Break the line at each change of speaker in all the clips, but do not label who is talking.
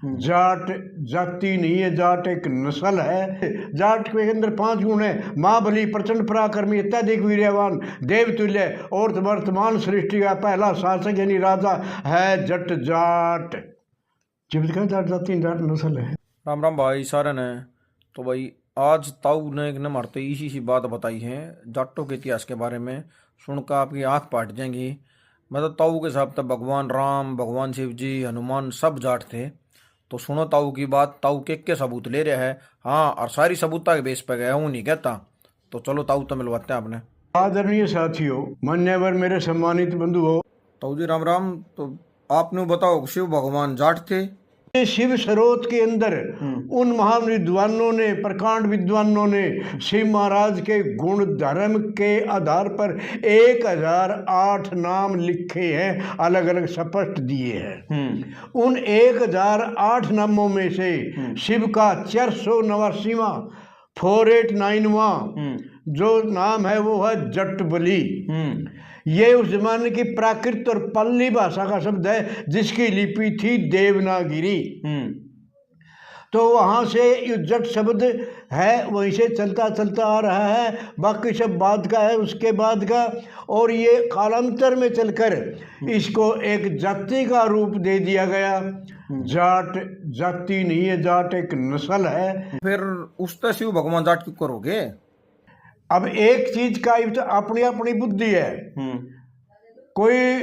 जाट जाति नहीं है, जाट एक नस्ल है। जाट के अंदर 5 गुण है। महाबली, प्रचंड पराक्रमी, अत्यधिक वीर्यवान, देवतुल्य और वर्तमान सृष्टि का पहला शासक यानी राजा है जट जाट। जीवित का जाट जाति जाट नस्ल है।
राम राम भाई सारे ने। तो भाई आज ताऊ ने एक नंबर तो इसी सी बात बताई है जाटों के इतिहास के बारे में, सुनकर आपकी आंख पाट जाएंगी। मतलब ताऊ के हिसाब तक भगवान राम, भगवान शिव जी, हनुमान सब जाट थे। तो सुनो ताऊ की बात, ताऊ के सबूत ले रहा है। हाँ, और सारी सबूता के बेस पे गया हूँ, नहीं कहता। तो चलो ताऊ तो मिलवाते हैं आपने।
आदरणीय साथियों, मान्यवर मेरे सम्मानित बंधु हो।
ताऊ जी राम राम। तो आपने बताओ, शिव भगवान जाट थे?
शिव स्रोत के अंदर उन महान विद्वानों ने, प्रकांड विद्वानों ने शिव महाराज के गुण धर्म के आधार पर 1008 नाम लिखे हैं, अलग अलग स्पष्ट दिए हैं। उन 1008 नामों में से शिव का 489वां 489वां जो नाम है वो है जटबली। ये उस जमाने की प्राकृत और पल्ली भाषा का शब्द है जिसकी लिपि थी देवनागिरी। तो वहाँ से ये जट शब्द है, वहीं से चलता चलता आ रहा है। बाकी सब बाद का है, उसके बाद का। और ये कालांतर में चलकर इसको एक जाति का रूप दे दिया गया। जाट जाति नहीं है, जाट एक नस्ल है।
फिर उस तरह शिव भगवान जाट क्यों करोगे?
अब एक चीज का अपनी अपनी बुद्धि है। कोई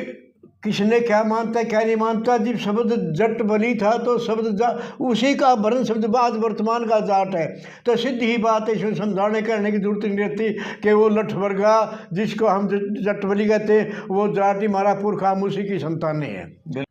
किसने क्या मानता है क्या नहीं मानता। जब शब्द जट बली था तो शब्द उसी का वर्ण शब्द आज वर्तमान का जाट है। तो सिद्ध ही बात है, इसमें समझाने करने की जरूरत नहीं रहती कि वो लठ वर्गा जिसको हम जट बली कहते हैं वो जाट ही हमारा पुरखा, हम उसी की संतानें हैं।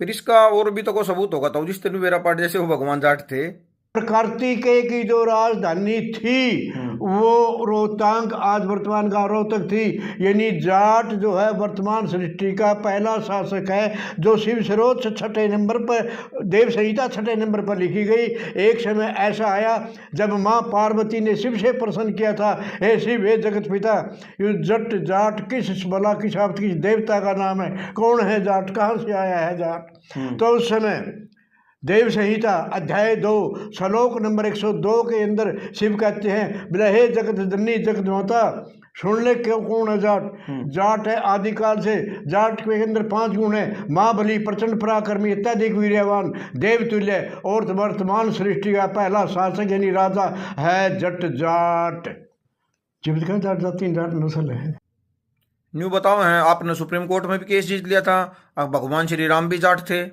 फिर इसका और भी तो कोई सबूत होगा। तो जिस तरह मेरा पाठ जैसे वो भगवान जाट थे।
कार्तिकेय की जो राजधानी थी वो रोहतांग, आज वर्तमान का रोहतक थी। यानी जाट जो है वर्तमान सृष्टि का पहला शासक है, जो शिव स्रोत से 6ठे नंबर पर, देव संहिता 6ठे नंबर पर लिखी गई। एक समय ऐसा आया जब माँ पार्वती ने शिव से प्रसन्न किया था, हे शिव, हे जगत पिता, ये जट जाट किस बला किस आप किस देवता का नाम है, कौन है जाट, कहाँ से आया है जाट। तो उस समय देव संहिता अध्याय 2 श्लोक नंबर 102 के अंदर शिव कहते हैं, बोले हे जगत जननी जगत माता, सुन ले क्यों कौन है जाट। जाट है आदिकाल से। जाट के अंदर 5 गुण है। महाबली, प्रचंड पराक्रमी, अत्यधिक वीर्यवान, देवतुल्य और वर्तमान सृष्टि का पहला शासक यानी राजा है जट जाट। जीवित का जाट जाति जाट नस्ल है।
न्यू बताओ है, आपने सुप्रीम कोर्ट में भी केस जीत लिया था। अब भगवान श्री राम भी जाट थे।